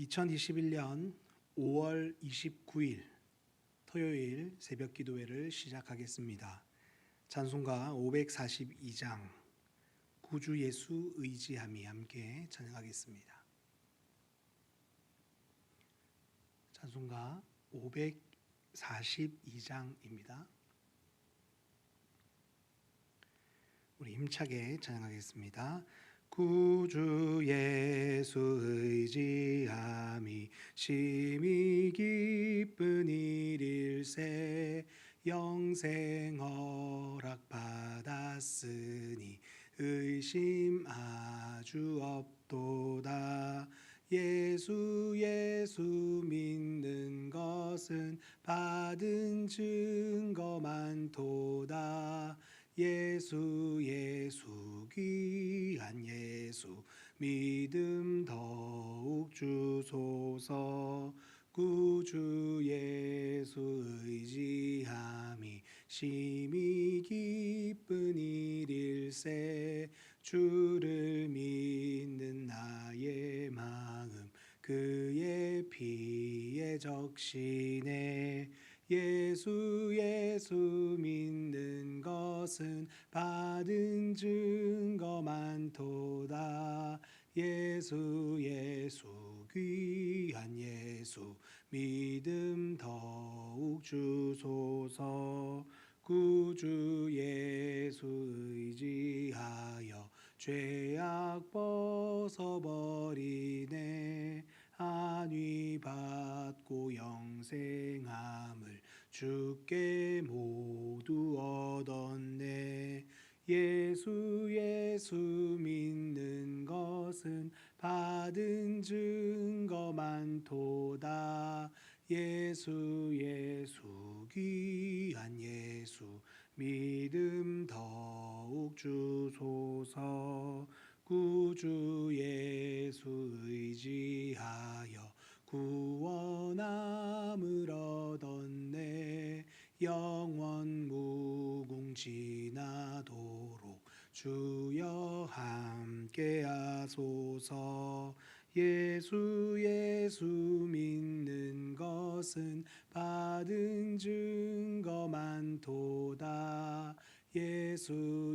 2021년 5월 29일 토요일 새벽 기도회를 시작하겠습니다. 찬송가 542장 구주 예수 의지함이 함께 찬양하겠습니다. 찬송가 542장입니다. 우리 힘차게 찬양하겠습니다. 구주 예수 의지함이 심히 기쁜 일일세 영생 허락 받았으니 의심 아주 없도다. 예수 믿는 것은 받은 증거 많도다. 예수 귀한 예수 믿음 더욱 주소서. 구주 예수 의지함이 심히 기쁜 일일세 주를 믿는 나의 마음 그의 피에 적시네. 예수 믿는 것은 받은 증거 많도다. 예수 귀한 예수 믿음 더욱 주소서. 구주 예수 의지하여 죄악 벗어버리네. 안위 받고 영생함을 주께 모두 얻었네. 예수 믿는 것은 받은 증거 많도다. 예수 귀한 예수 믿음 더욱 주소서. 구주 예수 의지하여 구원함을 얻었네. 영원 무궁지나도록 주여 함께 하소서. 예수 믿는 것은 받은 증거 많도다. 예수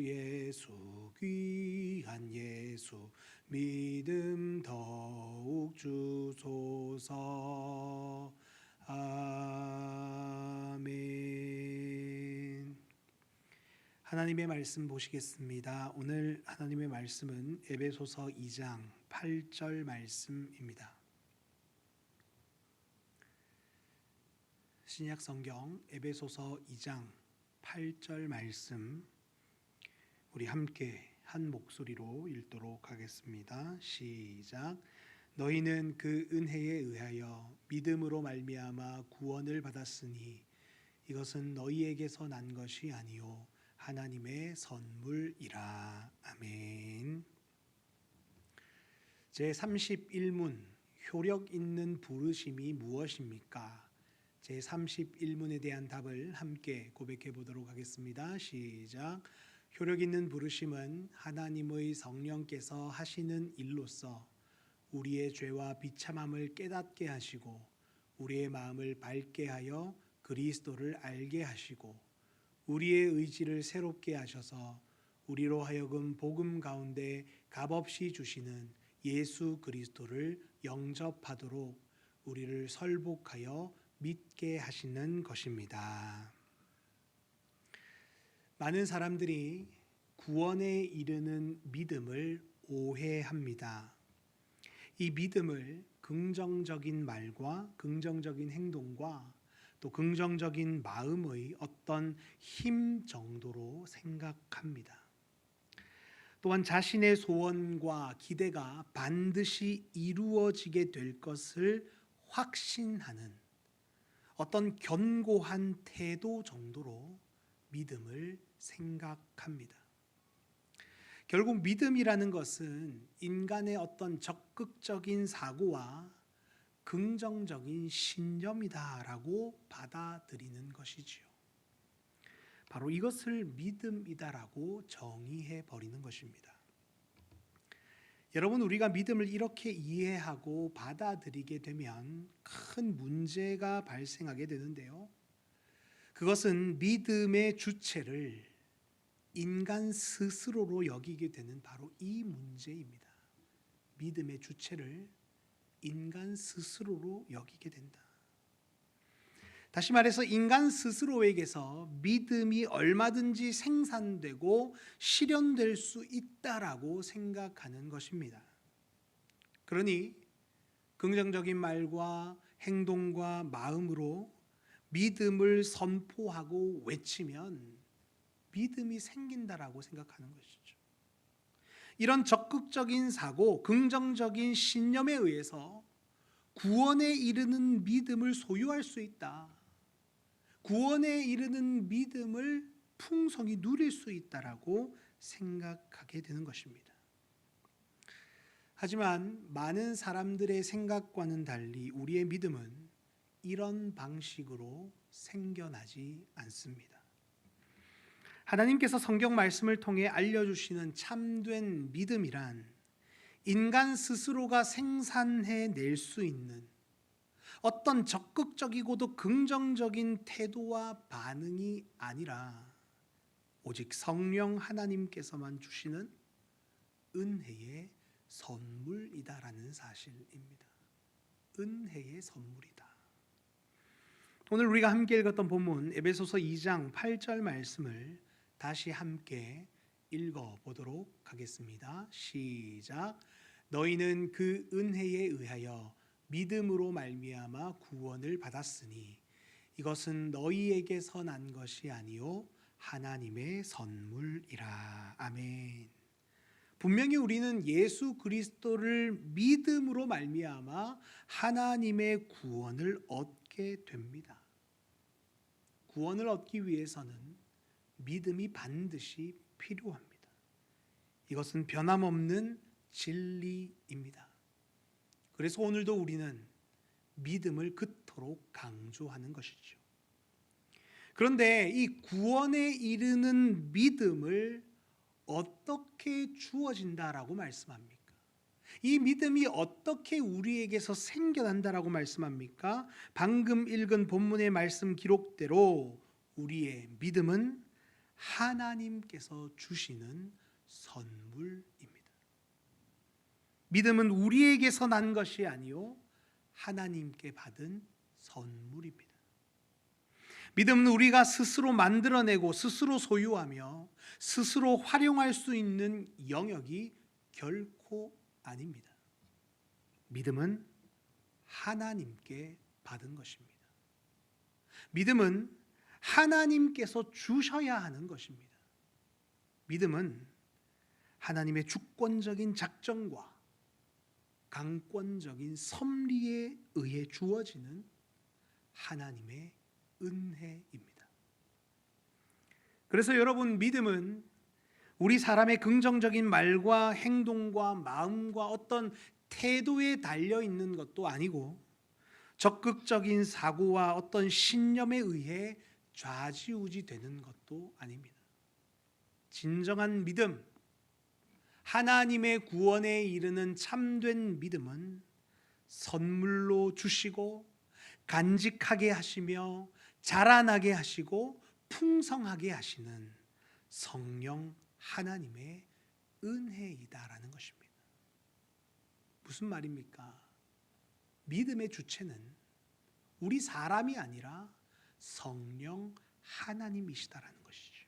귀한 예수 믿음 더욱 주소서. 아멘. 하나님의 말씀 보시겠습니다. 오늘 하나님의 말씀은 에베소서 2장 8절 말씀입니다. 신약 성경 에베소서 2장 8절 말씀 우리 함께 한 목소리로 읽도록 하겠습니다. 시작. 너희는 그 은혜에 의하여 믿음으로 말미암아 구원을 받았으니 이것은 너희에게서 난 것이 아니요 하나님의 선물이라. 아멘. 제31문 효력 있는 부르심이 무엇입니까? 제31문에 대한 답을 함께 고백해 보도록 하겠습니다. 시작. 효력 있는 부르심은 하나님의 성령께서 하시는 일로서 우리의 죄와 비참함을 깨닫게 하시고 우리의 마음을 밝게 하여 그리스도를 알게 하시고 우리의 의지를 새롭게 하셔서 우리로 하여금 복음 가운데 값없이 주시는 예수 그리스도를 영접하도록 우리를 설복하여 믿게 하시는 것입니다. 많은 사람들이 구원에 이르는 믿음을 오해합니다. 이 믿음을 긍정적인 말과 긍정적인 행동과 또 긍정적인 마음의 어떤 힘 정도로 생각합니다. 또한 자신의 소원과 기대가 반드시 이루어지게 될 것을 확신하는 어떤 견고한 태도 정도로 믿음을 생각합니다. 결국 믿음이라는 것은 인간의 어떤 적극적인 사고와 긍정적인 신념이다라고 받아들이는 것이지요. 바로 이것을 믿음이다라고 정의해 버리는 것입니다. 여러분, 우리가 믿음을 이렇게 이해하고 받아들이게 되면 큰 문제가 발생하게 되는데요. 그것은 믿음의 주체를 인간 스스로로 여기게 되는 바로 이 문제입니다. 믿음의 주체를 인간 스스로로 여기게 된다. 다시 말해서 인간 스스로에게서 믿음이 얼마든지 생산되고 실현될 수 있다라고 생각하는 것입니다. 그러니 긍정적인 말과 행동과 마음으로 믿음을 선포하고 외치면 믿음이 생긴다라고 생각하는 것이죠. 이런 적극적인 사고, 긍정적인 신념에 의해서 구원에 이르는 믿음을 소유할 수 있다. 구원에 이르는 믿음을 풍성히 누릴 수 있다라고 생각하게 되는 것입니다. 하지만 많은 사람들의 생각과는 달리 우리의 믿음은 이런 방식으로 생겨나지 않습니다. 하나님께서 성경 말씀을 통해 알려주시는 참된 믿음이란 인간 스스로가 생산해낼 수 있는 어떤 적극적이고도 긍정적인 태도와 반응이 아니라 오직 성령 하나님께서만 주시는 은혜의 선물이다라는 사실입니다. 은혜의 선물이다. 오늘 우리가 함께 읽었던 본문 에베소서 2장 8절 말씀을 다시 함께 읽어보도록 하겠습니다. 시작. 너희는 그 은혜에 의하여 믿음으로 말미암아 구원을 받았으니 이것은 너희에게서 난 것이 아니요 하나님의 선물이라. 아멘. 분명히 우리는 예수 그리스도를 믿음으로 말미암아 하나님의 구원을 얻게 됩니다. 구원을 얻기 위해서는 믿음이 반드시 필요합니다. 이것은 변함없는 진리입니다. 그래서 오늘도 우리는 믿음을 그토록 강조하는 것이죠. 그런데 이 구원에 이르는 믿음을 어떻게 주어진다라고 말씀합니까? 이 믿음이 어떻게 우리에게서 생겨난다라고 말씀합니까? 방금 읽은 본문의 말씀 기록대로 우리의 믿음은 하나님께서 주시는 선물입니다. 믿음은 우리에게서 난 것이 아니요 하나님께 받은 선물입니다. 믿음은 우리가 스스로 만들어내고 스스로 소유하며 스스로 활용할 수 있는 영역이 결코 아닙니다. 믿음은 하나님께 받은 것입니다. 믿음은 하나님께서 주셔야 하는 것입니다. 믿음은 하나님의 주권적인 작정과 강권적인 섭리에 의해 주어지는 하나님의 은혜입니다. 그래서 여러분, 믿음은 우리 사람의 긍정적인 말과 행동과 마음과 어떤 태도에 달려 있는 것도 아니고 적극적인 사고와 어떤 신념에 의해 좌지우지 되는 것도 아닙니다. 진정한 믿음, 하나님의 구원에 이르는 참된 믿음은 선물로 주시고 간직하게 하시며 자라나게 하시고 풍성하게 하시는 성령 하나님의 은혜이다라는 것입니다. 무슨 말입니까? 믿음의 주체는 우리 사람이 아니라 성령 하나님이시다라는 것이죠.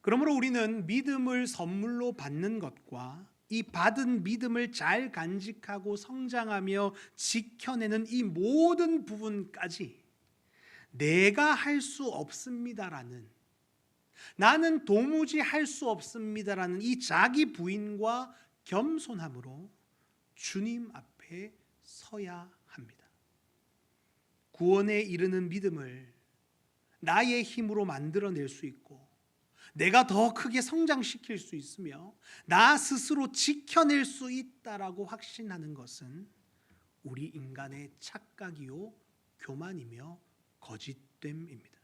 그러므로 우리는 믿음을 선물로 받는 것과 이 받은 믿음을 잘 간직하고 성장하며 지켜내는 이 모든 부분까지 내가 할 수 없습니다라는, 나는 도무지 할 수 없습니다라는 이 자기 부인과 겸손함으로 주님 앞에 서야 합니다. 구원에 이르는 믿음을 나의 힘으로 만들어낼 수 있고 내가 더 크게 성장시킬 수 있으며 나 스스로 지켜낼 수 있다라고 확신하는 것은 우리 인간의 착각이요 교만이며 거짓됨입니다.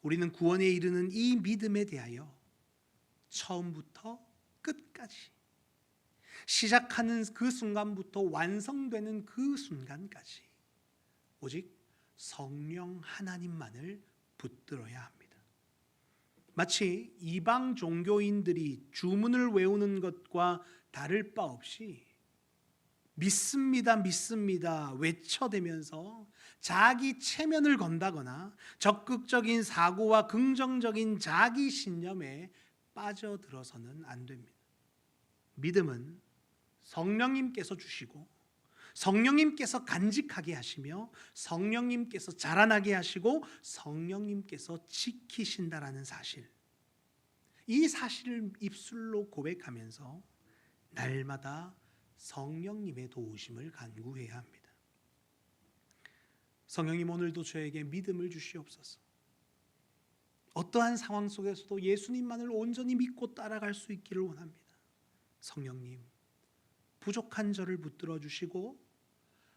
우리는 구원에 이르는 이 믿음에 대하여 처음부터 끝까지, 시작하는 그 순간부터 완성되는 그 순간까지 오직 성령 하나님만을 붙들어야 합니다. 마치 이방 종교인들이 주문을 외우는 것과 다를 바 없이 믿습니다, 믿습니다 외쳐대면서 자기 체면을 건다거나 적극적인 사고와 긍정적인 자기 신념에 빠져들어서는 안 됩니다. 믿음은 성령님께서 주시고 성령님께서 간직하게 하시며 성령님께서 자라나게 하시고 성령님께서 지키신다라는 사실, 이 사실을 입술로 고백하면서 날마다 성령님의 도우심을 간구해야 합니다. 성령님, 오늘도 저에게 믿음을 주시옵소서. 어떠한 상황 속에서도 예수님만을 온전히 믿고 따라갈 수 있기를 원합니다. 성령님, 부족한 저를 붙들어 주시고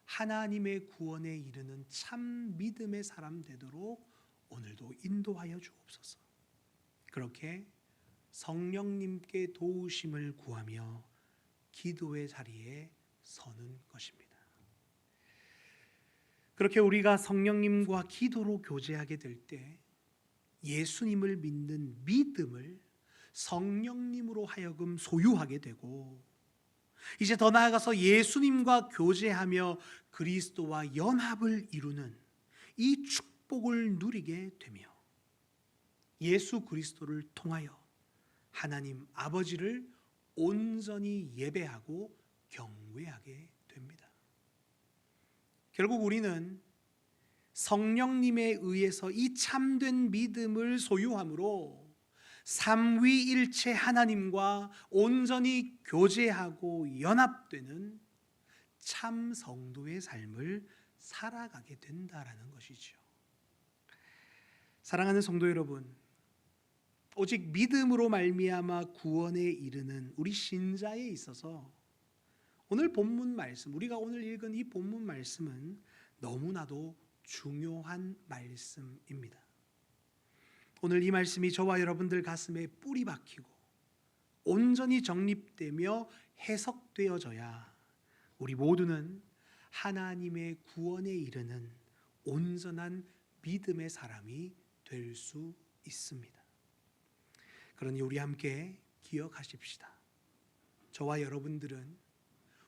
하나님의 구원에 이르는 참 믿음의 사람 되도록 오늘도 인도하여 주옵소서. 그렇게 성령님께 도우심을 구하며 기도의 자리에 서는 것입니다. 그렇게 우리가 성령님과 기도로 교제하게 될 때 예수님을 믿는 믿음을 성령님으로 하여금 소유하게 되고, 이제 더 나아가서 예수님과 교제하며 그리스도와 연합을 이루는 이 축복을 누리게 되며 예수 그리스도를 통하여 하나님 아버지를 온전히 예배하고 경외하게 됩니다. 결국 우리는 성령님에 의해서 이 참된 믿음을 소유함으로 삼위일체 하나님과 온전히 교제하고 연합되는 참 성도의 삶을 살아가게 된다라는 것이죠. 사랑하는 성도 여러분, 오직 믿음으로 말미암아 구원에 이르는 우리 신자에 있어서 오늘 본문 말씀, 우리가 오늘 읽은 이 본문 말씀은 너무나도 중요한 말씀입니다. 오늘 이 말씀이 저와 여러분들 가슴에 뿌리 박히고 온전히 정립되며 해석되어져야 우리 모두는 하나님의 구원에 이르는 온전한 믿음의 사람이 될 수 있습니다. 그러니 우리 함께 기억하십시다. 저와 여러분들은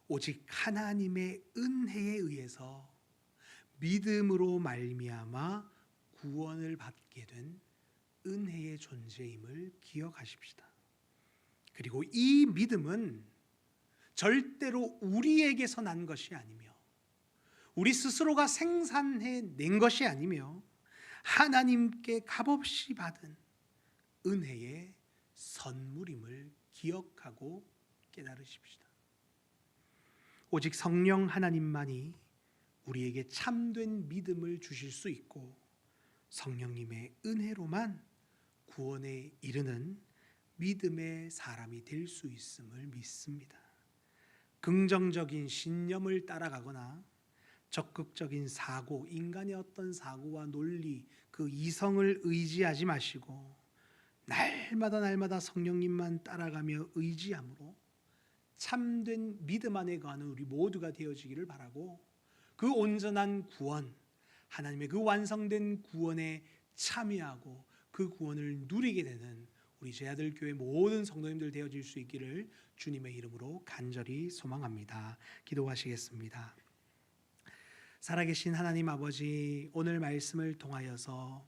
오직 하나님의 은혜에 의해서 믿음으로 말미암아 구원을 받게 된 은혜의 존재임을 기억하십시다. 그리고 이 믿음은 절대로 우리에게서 난 것이 아니며 우리 스스로가 생산해낸 것이 아니며 하나님께 값없이 받은 은혜의 선물임을 기억하고 깨달으십시다. 오직 성령 하나님만이 우리에게 참된 믿음을 주실 수 있고 성령님의 은혜로만 구원에 이르는 믿음의 사람이 될 수 있음을 믿습니다. 긍정적인 신념을 따라가거나 적극적인 사고, 인간의 어떤 사고와 논리, 그 이성을 의지하지 마시고 날마다 성령님만 따라가며 의지함으로 참된 믿음 안에 거하는 우리 모두가 되어지기를 바라고, 그 온전한 구원, 하나님의 그 완성된 구원에 참여하고 그 구원을 누리게 되는 우리 제아들 교회 모든 성도님들 되어질 수 있기를 주님의 이름으로 간절히 소망합니다. 기도하시겠습니다. 살아계신 하나님 아버지, 오늘 말씀을 통하여서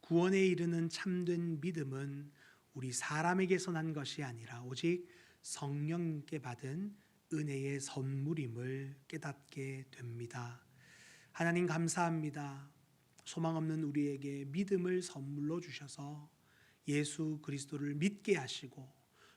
구원에 이르는 참된 믿음은 우리 사람에게서 난 것이 아니라 오직 성령님께 받은 은혜의 선물임을 깨닫게 됩니다. 하나님 감사합니다. 소망 없는 우리에게 믿음을 선물로 주셔서 예수 그리스도를 믿게 하시고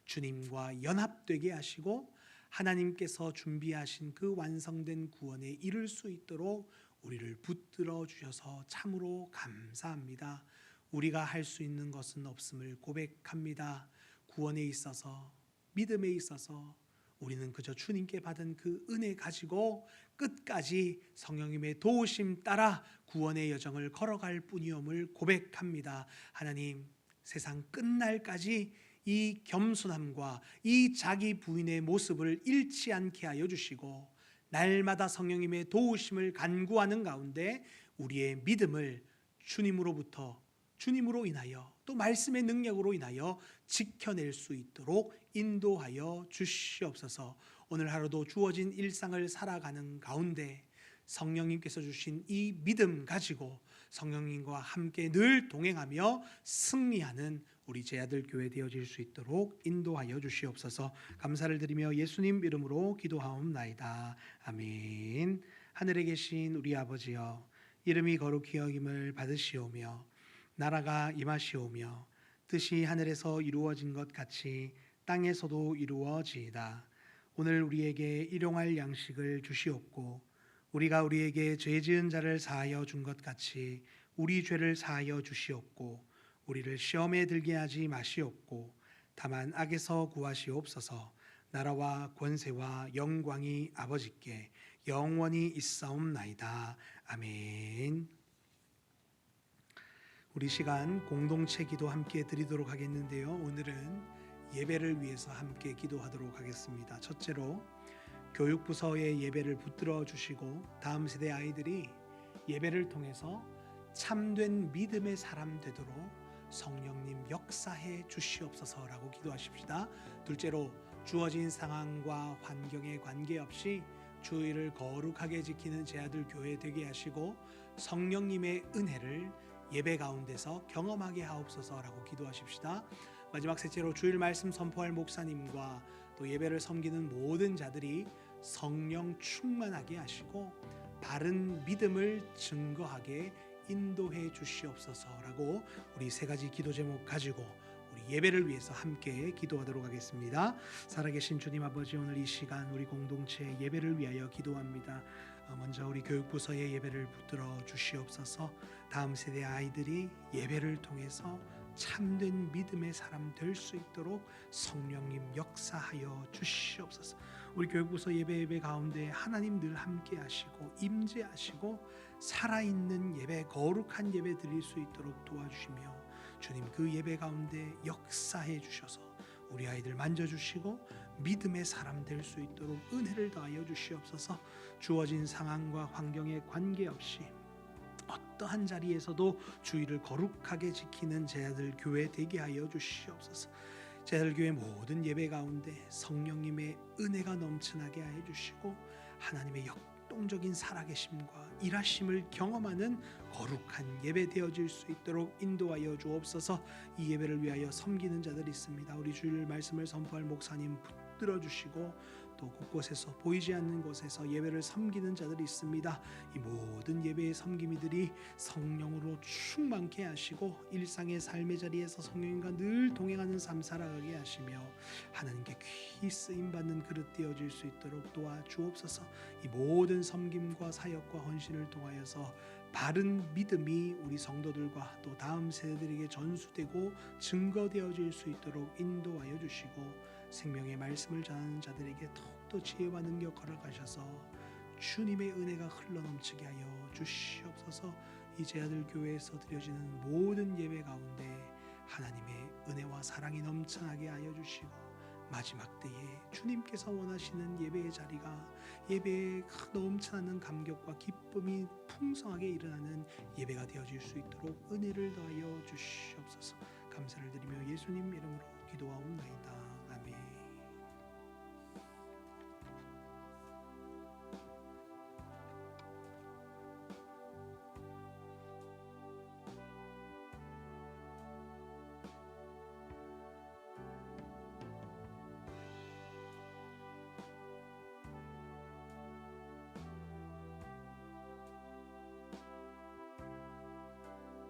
주님과 연합되게 하시고 하나님께서 준비하신 그 완성된 구원에 이를 수 있도록 우리를 붙들어 주셔서 참으로 감사합니다. 우리가 할 수 있는 것은 없음을 고백합니다. 구원에 있어서, 믿음에 있어서 우리는 그저 주님께 받은 그 은혜 가지고 끝까지 성령님의 도우심 따라 구원의 여정을 걸어갈 뿐이옴을 고백합니다. 하나님, 세상 끝날까지 이 겸손함과 이 자기 부인의 모습을 잃지 않게 하여 주시고 날마다 성령님의 도우심을 간구하는 가운데 우리의 믿음을 주님으로 인하여 또 말씀의 능력으로 인하여 지켜낼 수 있도록 인도하여 주시옵소서. 오늘 하루도 주어진 일상을 살아가는 가운데 성령님께서 주신 이 믿음 가지고 성령님과 함께 늘 동행하며 승리하는 우리 제아들 교회 되어질 수 있도록 인도하여 주시옵소서. 감사를 드리며 예수님 이름으로 기도하옵나이다. 아멘. 하늘에 계신 우리 아버지여, 이름이 거룩히 여김을 받으시오며 나라가 임하시오며 뜻이 하늘에서 이루어진 것 같이 땅에서도 이루어지이다. 오늘 우리에게 일용할 양식을 주시옵고 우리가 우리에게 죄 지은 자를 사하여 준 것 같이 우리 죄를 사하여 주시옵고 우리를 시험에 들게 하지 마시옵고 다만 악에서 구하시옵소서. 나라와 권세와 영광이 아버지께 영원히 있사옵나이다. 아멘. 우리 시간 공동체 기도 함께 드리도록 하겠는데요. 오늘은 예배를 위해서 함께 기도하도록 하겠습니다. 첫째로 교육부서의 예배를 붙들어 주시고 다음 세대 아이들이 예배를 통해서 참된 믿음의 사람 되도록 성령님 역사해 주시옵소서라고 기도하십시다. 둘째로 주어진 상황과 환경에 관계없이 주의를 거룩하게 지키는 제 아들 교회 되게 하시고 성령님의 은혜를 예배 가운데서 경험하게 하옵소서라고 기도하십시다. 마지막 셋째로 주일 말씀 선포할 목사님과 또 예배를 섬기는 모든 자들이 성령 충만하게 하시고 바른 믿음을 증거하게 인도해 주시옵소서라고 우리 세 가지 기도 제목 가지고 우리 예배를 위해서 함께 기도하도록 하겠습니다. 살아계신 주님 아버지, 오늘 이 시간 우리 공동체 예배를 위하여 기도합니다. 먼저 우리 교육부서의 예배를 붙들어 주시옵소서. 다음 세대 아이들이 예배를 통해서 참된 믿음의 사람 될 수 있도록 성령님 역사하여 주시옵소서. 우리 교육부서 예배 가운데 하나님 늘 함께 하시고 임재하시고 살아있는 예배, 거룩한 예배 드릴 수 있도록 도와주시며 주님 그 예배 가운데 역사해 주셔서 우리 아이들 만져주시고 믿음의 사람 될 수 있도록 은혜를 더하여 주시옵소서. 주어진 상황과 환경에 관계없이 어떠한 자리에서도 주의를 거룩하게 지키는 제 아들 교회 되게 하여 주시옵소서. 제 아들 교회 모든 예배 가운데 성령님의 은혜가 넘쳐나게 하여 주시고 하나님의 역동적인 살아계심과 일하심을 경험하는 거룩한 예배 되어질 수 있도록 인도하여 주옵소서. 이 예배를 위하여 섬기는 자들이 있습니다. 우리 주일 말씀을 선포할 목사님 붙들어 주시고 또 곳곳에서 보이지 않는 곳에서 예배를 섬기는 자들이 있습니다. 이 모든 예배의 섬김이들이 성령으로 충만케 하시고 일상의 삶의 자리에서 성령님과 늘 동행하는 삶 살아가게 하시며 하나님께 귀히 쓰임받는 그릇 되어질 수 있도록 도와주옵소서. 이 모든 섬김과 사역과 헌신을 통하여서 바른 믿음이 우리 성도들과 또 다음 세대들에게 전수되고 증거되어질 수 있도록 인도하여 주시고 생명의 말씀을 전하는 자들에게 더욱더 지혜와 능력 허락하셔서 주님의 은혜가 흘러넘치게 하여 주시옵소서. 이 제 아들 교회에서 드려지는 모든 예배 가운데 하나님의 은혜와 사랑이 넘쳐나게 하여 주시고 마지막 때에 주님께서 원하시는 예배의 자리가 예배에 넘쳐나는 감격과 기쁨이 풍성하게 일어나는 예배가 되어질 수 있도록 은혜를 더하여 주시옵소서. 감사를 드리며 예수님 이름으로 기도하옵나이다.